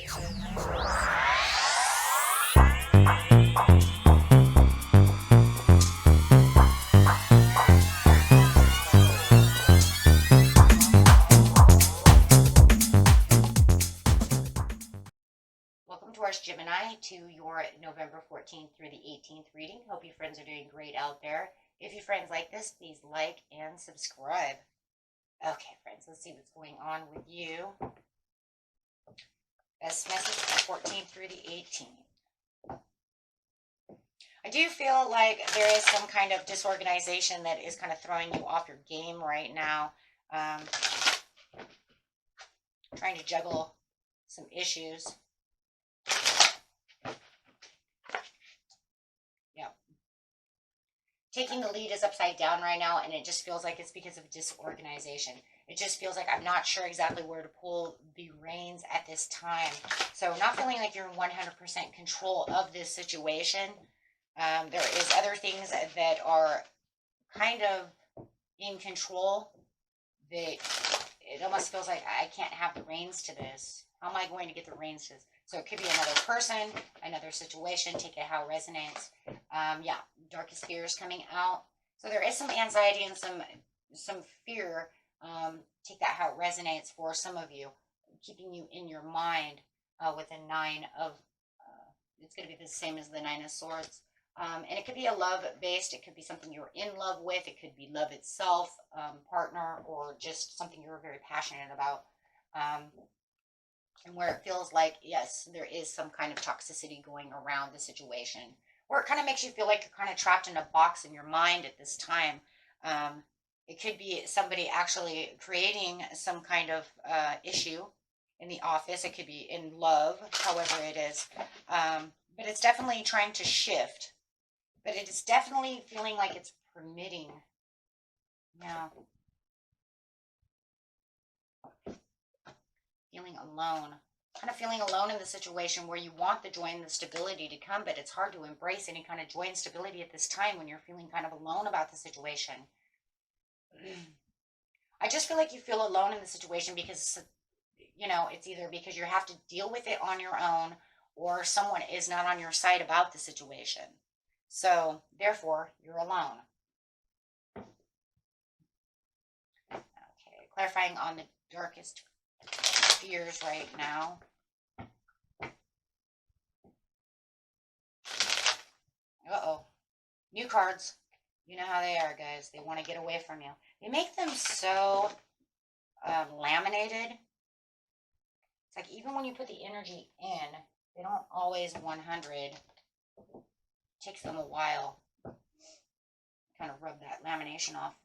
Welcome, Taurus Gemini, to your November 14th through the 18th reading. Hope you friends are doing great out there. If you friends like this, please like and subscribe. Okay, friends, let's see what's going on with you. Best message from the 14th through the 18th. I do feel like there is some kind of disorganization that is kind of throwing you off your game right now. Trying to juggle some issues. Taking the lead is upside down right now, and it just feels like it's because of disorganization. It just feels like I'm not sure exactly where to pull the reins at this time. So not feeling like you're in 100% control of this situation. There is other things that are kind of in control that it almost feels like I can't have the reins to this. How am I going to get the reins to this? So it could be another person, another situation. Take it how it resonates. Yeah, darkest fears coming out. So there is some anxiety and some fear. Take that how it resonates for some of you, keeping you in your mind with a nine of. It's going to be the same as the Nine of Swords. And it could be a love-based. It could be something you're in love with. It could be love itself, partner, or just something you're very passionate about. And where it feels like, yes, there is some kind of toxicity going around the situation. Or it kind of makes you feel like you're kind of trapped in a box in your mind at this time. It could be somebody actually creating some kind of issue in the office. It could be in love, however it is. But it's definitely trying to shift. But it is definitely feeling like it's permitting. Yeah. Feeling alone. Kind of feeling alone in the situation where you want the joy and the stability to come, but it's hard to embrace any kind of joy and stability at this time when you're feeling kind of alone about the situation. I just feel like you feel alone in the situation because, you know, it's either because you have to deal with it on your own or someone is not on your side about the situation. So, therefore, you're alone. Okay, clarifying on the darkest fears right now. Uh-oh. New cards. You know how they are, guys. They want to get away from you. They make them so laminated. It's like even when you put the energy in, they don't always 100. It takes them a while. Kind of rub that lamination off.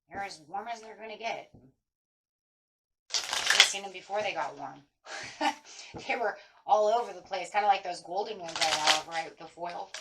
They're as warm as they're going to get. I've seen them before they got warm. They were all over the place, kind of like those golden ones I have, right, the foil.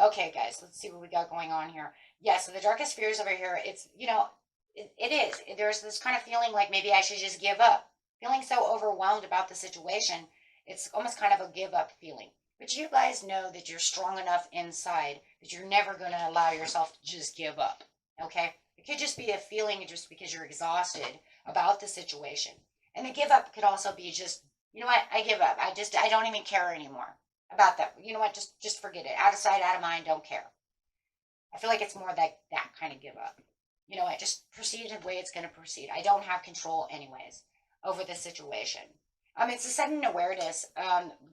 Okay, guys, let's see what we got going on here. Yeah, so the darkest fears over here, it's, you know, it is. There's this kind of feeling like maybe I should just give up. Feeling so overwhelmed about the situation, it's almost kind of a give up feeling. But you guys know that you're strong enough inside that you're never going to allow yourself to just give up, okay? It could just be a feeling just because you're exhausted about the situation. And the give up could also be just, you know what, I give up. I don't even care anymore about that. You know what, just forget it. Out of sight, out of mind, don't care. I feel like it's more like that kind of give up. You know what, just proceed the way it's going to proceed. I don't have control anyways over the situation. It's a sudden awareness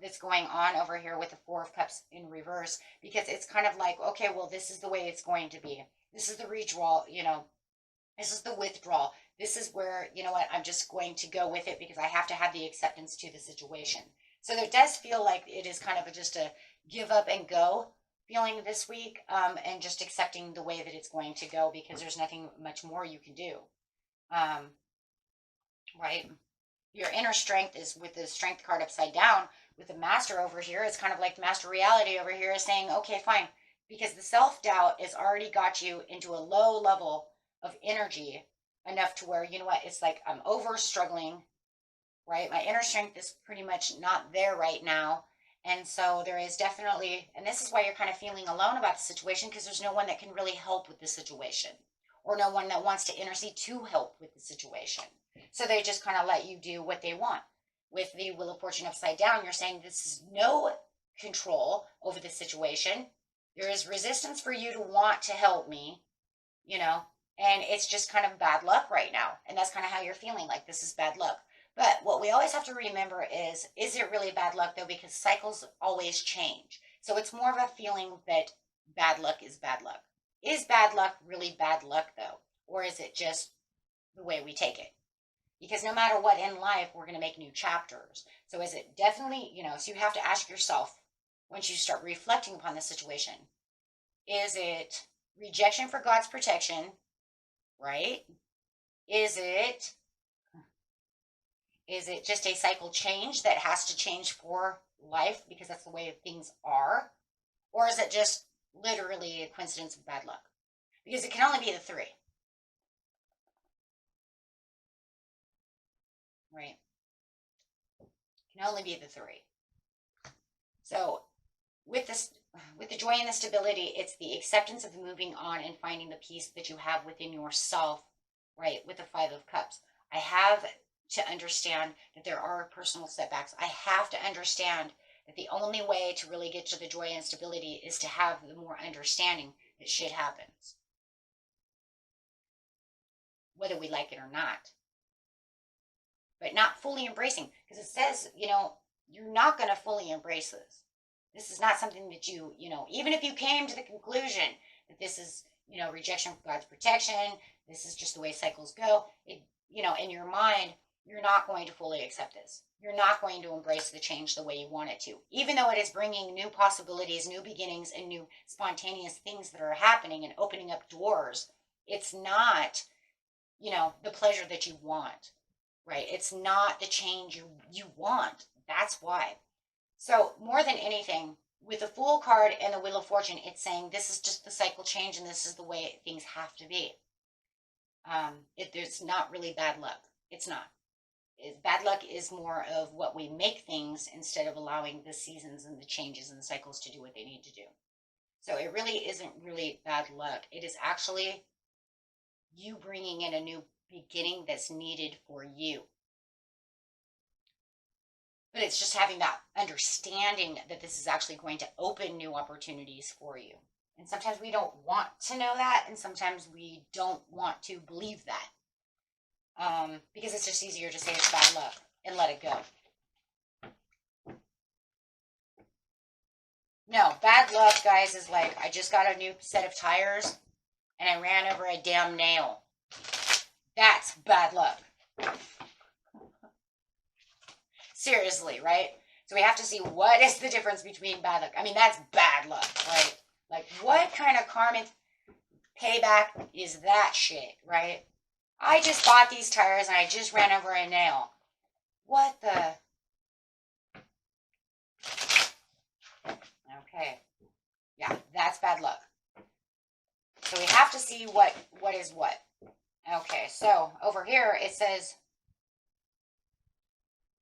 that's going on over here with the Four of Cups in reverse, because it's kind of like, okay, well, this is the way it's going to be. This is the withdrawal, you know, this is the withdrawal. This is where, you know what, I'm just going to go with it because I have to have the acceptance to the situation. So there does feel like it is kind of just a give up and go feeling this week, and just accepting the way that it's going to go because there's nothing much more you can do. Right? Your inner strength is with the strength card upside down with the master over here. It's kind of like the master reality over here is saying, okay, fine. Because the self-doubt has already got you into a low level of energy enough to where, you know what, it's like I'm over struggling, right? My inner strength is pretty much not there right now. And so there is definitely, and this is why you're kind of feeling alone about the situation, because there's no one that can really help with the situation. or no one that wants to intercede to help with the situation. So they just kind of let you do what they want. With the Wheel of Fortune upside down, you're saying this is no control over the situation. There is resistance for you to want to help me, you know, and it's just kind of bad luck right now. And that's kind of how you're feeling, like this is bad luck. But what we always have to remember is it really bad luck though? Because cycles always change. So it's more of a feeling that bad luck is bad luck. Is bad luck really bad luck though? Or is it just the way we take it? Because no matter what in life, we're going to make new chapters. So is it definitely, you know, so you have to ask yourself once you start reflecting upon the situation, is it rejection for God's protection, right? Is it just a cycle change that has to change for life because that's the way things are? Or is it just literally a coincidence of bad luck? Because it can only be the three. Right? It can only be the three. So with the joy and the stability, it's the acceptance of moving on and finding the peace that you have within yourself, right? With the Five of Cups. I have to understand that there are personal setbacks. I have to understand that the only way to really get to the joy and stability is to have the more understanding that shit happens. Whether we like it or not. But not fully embracing. Because it says, you know, you're not going to fully embrace this. This is not something that you know, even if you came to the conclusion that this is, you know, rejection from God's protection, this is just the way cycles go, it, you know, in your mind, you're not going to fully accept this. You're not going to embrace the change the way you want it to. Even though it is bringing new possibilities, new beginnings, and new spontaneous things that are happening and opening up doors, it's not, you know, the pleasure that you want, right? It's not the change you want. That's why. So more than anything, with the Fool card and the Wheel of Fortune, it's saying this is just the cycle change and this is the way things have to be. There's not really bad luck. It's not. Bad luck is more of what we make things instead of allowing the seasons and the changes and the cycles to do what they need to do. So it really isn't really bad luck. It is actually you bringing in a new beginning that's needed for you. But it's just having that understanding that this is actually going to open new opportunities for you. And sometimes we don't want to know that, and sometimes we don't want to believe that. Because it's just easier to say it's bad luck and let it go. No, bad luck, guys, is like, I just got a new set of tires and I ran over a damn nail. That's bad luck. Seriously, right? So we have to see what is the difference between bad luck. I mean, that's bad luck, right? Like, what kind of karmic payback is that shit, right? I just bought these tires and I just ran over a nail. What the? Okay. Yeah, that's bad luck. So we have to see what is what. Okay, so over here it says,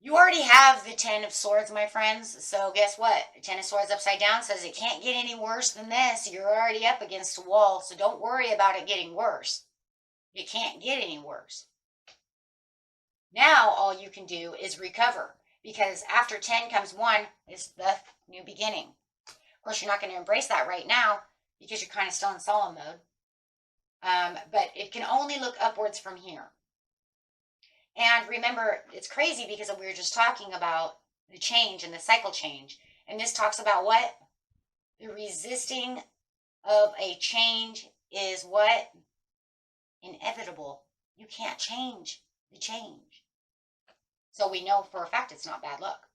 you already have the Ten of Swords, my friends. So guess what? The Ten of Swords upside down says it can't get any worse than this. You're already up against a wall, so don't worry about it getting worse. It can't get any worse. Now all you can do is recover, because after 10 comes 1 is the new beginning. Of course, you're not going to embrace that right now because you're kind of still in solemn mode. But it can only look upwards from here. And remember, it's crazy because we were just talking about the change and the cycle change. And this talks about what? The resisting of a change is what? Inevitable. You can't change the change. So we know for a fact it's not bad luck.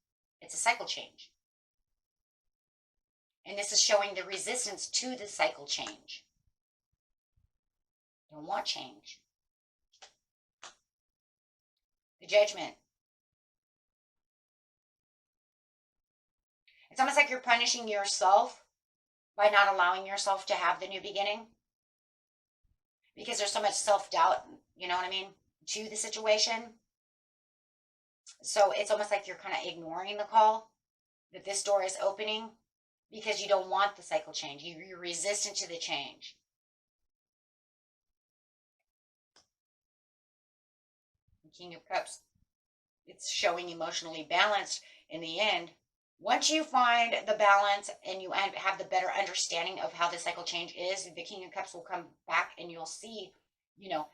It's a cycle change. And this is showing the resistance to the cycle change. Don't want change. The Judgment. It's almost like you're punishing yourself by not allowing yourself to have the new beginning. Because there's so much self-doubt, you know what I mean, to the situation. So it's almost like you're kind of ignoring the call that this door is opening because you don't want the cycle change. You're resistant to the change. King of Cups. It's showing emotionally balanced in the end. Once you find the balance and you have the better understanding of how the cycle change is, the King of Cups will come back and you'll see, you know,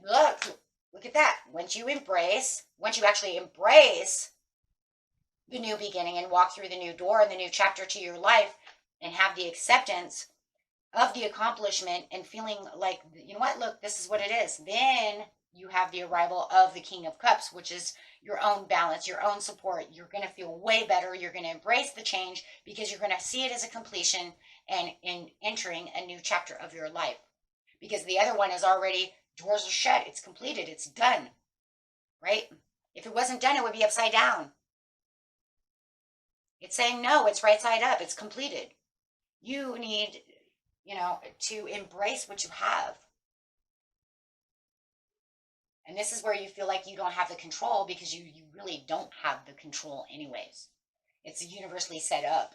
look at that. Once you actually embrace the new beginning and walk through the new door and the new chapter to your life and have the acceptance of the accomplishment and feeling like, you know what, look, this is what it is. Then you have the arrival of the King of Cups, which is your own balance, your own support. You're going to feel way better. You're going to embrace the change because you're going to see it as a completion and in entering a new chapter of your life. Because the other one is already, doors are shut. It's completed. It's done. Right? If it wasn't done, it would be upside down. It's saying, no, it's right side up. It's completed. You need, to embrace what you have. And this is where you feel like you don't have the control because you really don't have the control anyways. It's universally set up.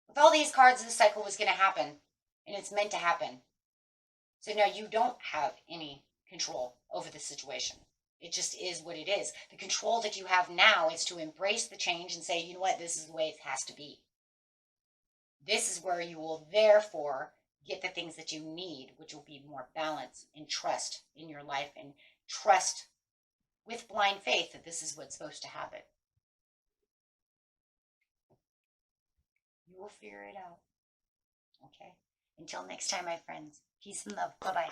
With all these cards, this cycle was going to happen. And it's meant to happen. So no, you don't have any control over the situation. It just is what it is. The control that you have now is to embrace the change and say, you know what, this is the way it has to be. This is where you will therefore get the things that you need, which will be more balance and trust in your life and trust with blind faith that this is what's supposed to happen. You will figure it out. Okay? Until next time, my friends. Peace and love. Bye-bye.